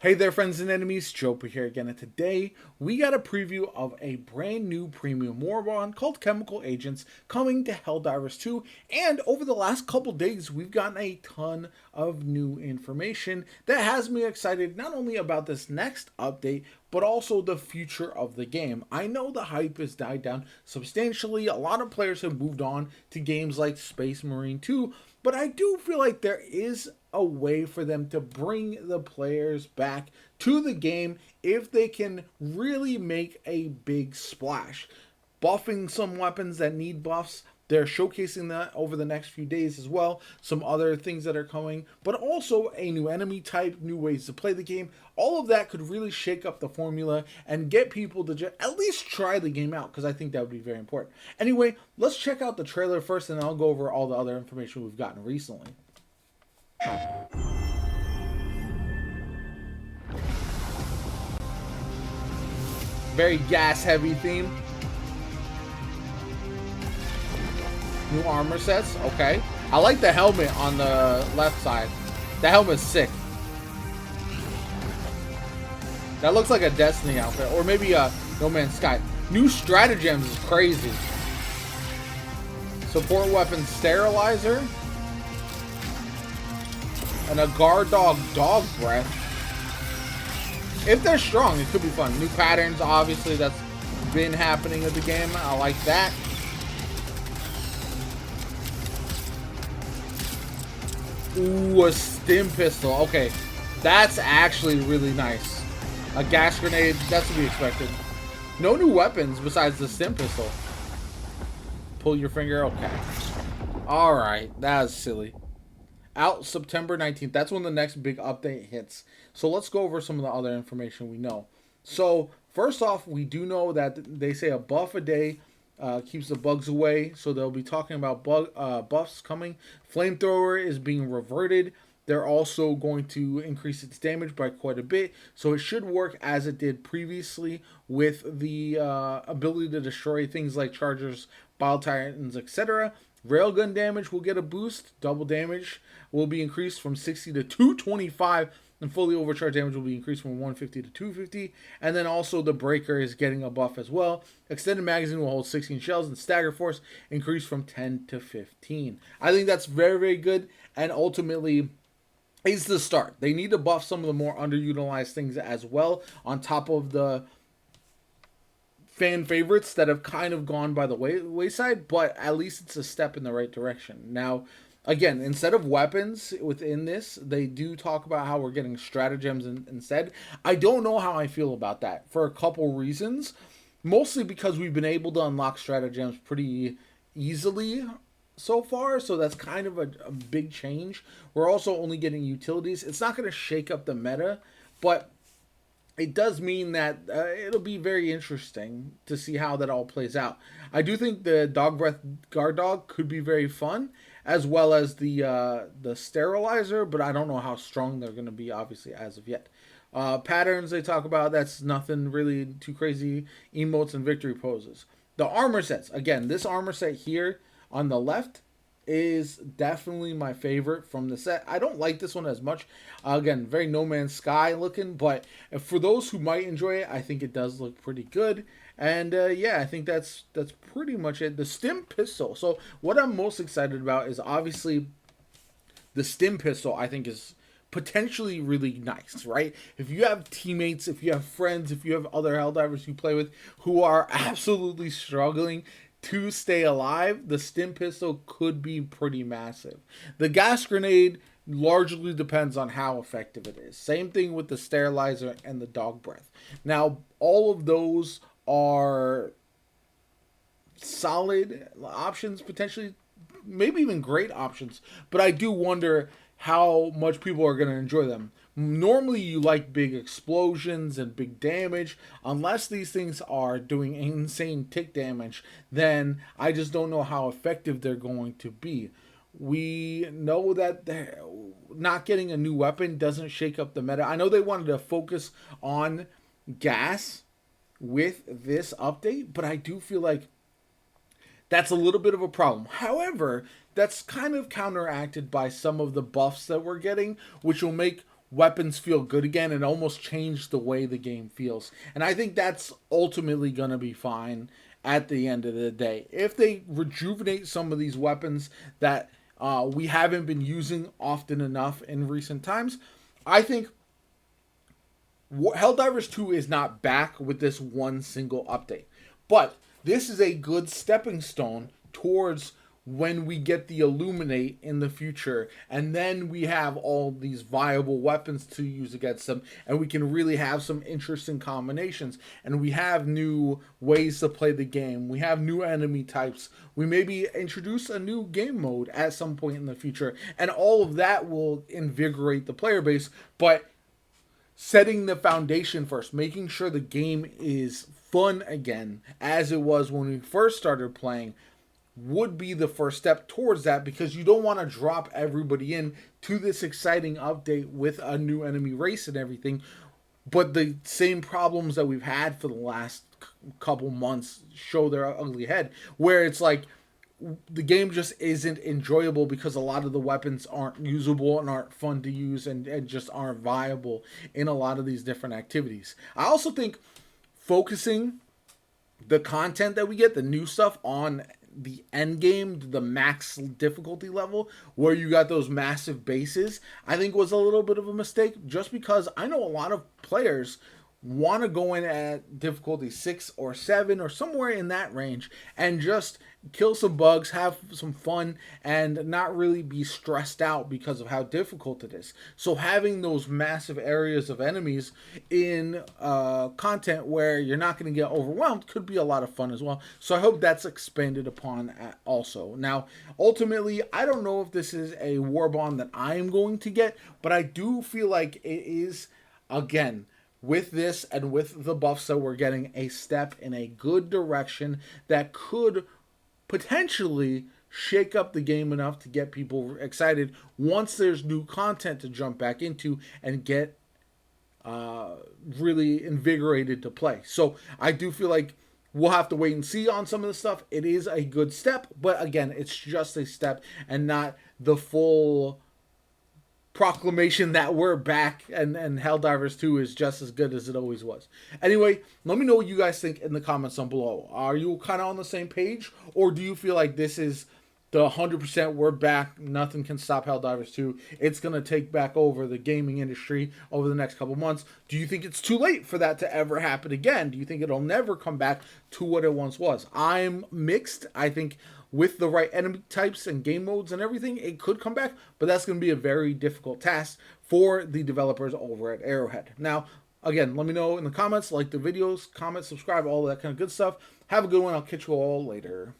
Hey there, friends and enemies, JoPa here again, and today we got a preview of a brand new premium Warbond called Chemical Agents coming to Helldivers 2, and over the last couple days we've gotten a ton of new information that has me excited not only about this next update, but also the future of the game. I know the hype has died down substantially, a lot of players have moved on to games like Space Marine 2, but I do feel like there is a way for them to bring the players back to the game if they can really make a big splash. Buffing some weapons that need buffs. They're showcasing that over the next few days as well. Some other things that are coming, but also a new enemy type, new ways to play the game. All of that could really shake up the formula and get people to at least try the game out, because I think that would be very important. Anyway, let's check out the trailer first, and I'll go over all the other information we've gotten recently. Very gas heavy theme. New armor sets, okay. I like the helmet on the left side. The helmet's sick. That looks like a Destiny outfit, or maybe a No Man's Sky. New stratagems is crazy. Support weapon sterilizer. And a guard dog breath. If they're strong, it could be fun. New patterns, obviously, that's been happening in the game. I like that. Ooh, a stim pistol. Okay, that's actually really nice. A gas grenade, that's to be expected. No new weapons besides the stim pistol. Pull your finger, okay. Alright, that was silly. Out September 19th. That's when the next big update hits. So let's go over some of the other information we know. So first off, we do know that they say a buff a day keeps the bugs away. So they'll be talking about buffs coming. Flamethrower is being reverted. They're also going to increase its damage by quite a bit. So it should work as it did previously with the ability to destroy things like Chargers, Bile Titans, etc. Railgun damage will get a boost. Double damage will be increased from 60 to 225. And fully overcharged damage will be increased from 150 to 250. And then also the breaker is getting a buff as well. Extended magazine will hold 16 shells, and stagger force increased from 10 to 15. I think that's very, very good. And ultimately, it's the start. They need to buff some of the more underutilized things as well, on top of the fan favorites that have kind of gone by the wayside, but at least it's a step in the right direction. Now, again, instead of weapons within this, they do talk about how we're getting stratagems instead. I don't know how I feel about that for a couple reasons. Mostly because we've been able to unlock stratagems pretty easily so far, so that's kind of a big change. We're also only getting utilities. It's not going to shake up the meta, but it does mean that it'll be very interesting to see how that all plays out. I do think the dog breath guard dog could be very fun, as well as the sterilizer, but I don't know how strong they're going to be, obviously, as of yet. Patterns they talk about, that's nothing really too crazy. Emotes and victory poses. The armor sets, again, this armor set here on the left is definitely my favorite from the set. I don't like this one as much. Again, very No Man's Sky looking, but for those who might enjoy it, I think it does look pretty good. And yeah, I think that's pretty much it. The stim pistol. So what I'm most excited about is obviously the stim pistol. I think is potentially really nice, right? If you have teammates, if you have friends, if you have other Helldivers you play with who are absolutely struggling to stay alive, the stim pistol could be pretty massive. The gas grenade largely depends on how effective it is. Same thing with the sterilizer and the dog breath. Now, all of those are solid options, potentially, maybe even great options, but I do wonder how much people are going to enjoy them. Normally you like big explosions and big damage. Unless these things are doing insane tick damage, then I just don't know how effective they're going to be. We know that not getting a new weapon doesn't shake up the meta. I know they wanted to focus on gas with this update, but I do feel like that's a little bit of a problem. However, that's kind of counteracted by some of the buffs that we're getting, which will make weapons feel good again and almost change the way the game feels. And I think that's ultimately going to be fine at the end of the day. If they rejuvenate some of these weapons that we haven't been using often enough in recent times, I think Helldivers 2 is not back with this one single update. But this is a good stepping stone towards when we get the Illuminate in the future, and then we have all these viable weapons to use against them, and we can really have some interesting combinations, and we have new ways to play the game, we have new enemy types, we maybe introduce a new game mode at some point in the future, and all of that will invigorate the player base. But setting the foundation first, making sure the game is fun again as it was when we first started playing, would be the first step towards that, because you don't want to drop everybody in to this exciting update with a new enemy race and everything, but the same problems that we've had for the last couple months show their ugly head, where it's like the game just isn't enjoyable because a lot of the weapons aren't usable and aren't fun to use, and just aren't viable in a lot of these different activities. I also think focusing the content that we get, the new stuff, on the end game, the max difficulty level, where you got those massive bases, I think was a little bit of a mistake, just because I know a lot of players want to go in at difficulty 6 or 7 or somewhere in that range and just kill some bugs, have some fun, and not really be stressed out because of how difficult it is. So having those massive areas of enemies in content where you're not going to get overwhelmed could be a lot of fun as well. So I hope that's expanded upon also. Now, ultimately, I don't know if this is a Warbond that I am going to get, but I do feel like it is, again, with this and with the buffs that we're getting, a step in a good direction that could potentially shake up the game enough to get people excited once there's new content to jump back into and get really invigorated to play. So I do feel like we'll have to wait and see on some of the stuff. It is a good step, but again, it's just a step and not the full proclamation that we're back, and Helldivers 2 is just as good as it always was. Anyway, let me know what you guys think in the comments down below. Are you kind of on the same page, or do you feel like this is the 100% we're back, nothing can stop Helldivers 2, it's going to take back over the gaming industry over the next couple months? Do you think it's too late for that to ever happen again? Do you think it'll never come back to what it once was? I'm mixed. I think with the right enemy types and game modes and everything, it could come back, but that's going to be a very difficult task for the developers over at Arrowhead. Now, again, let me know in the comments, like the videos, comment, subscribe, all that kind of good stuff. Have a good one. I'll catch you all later.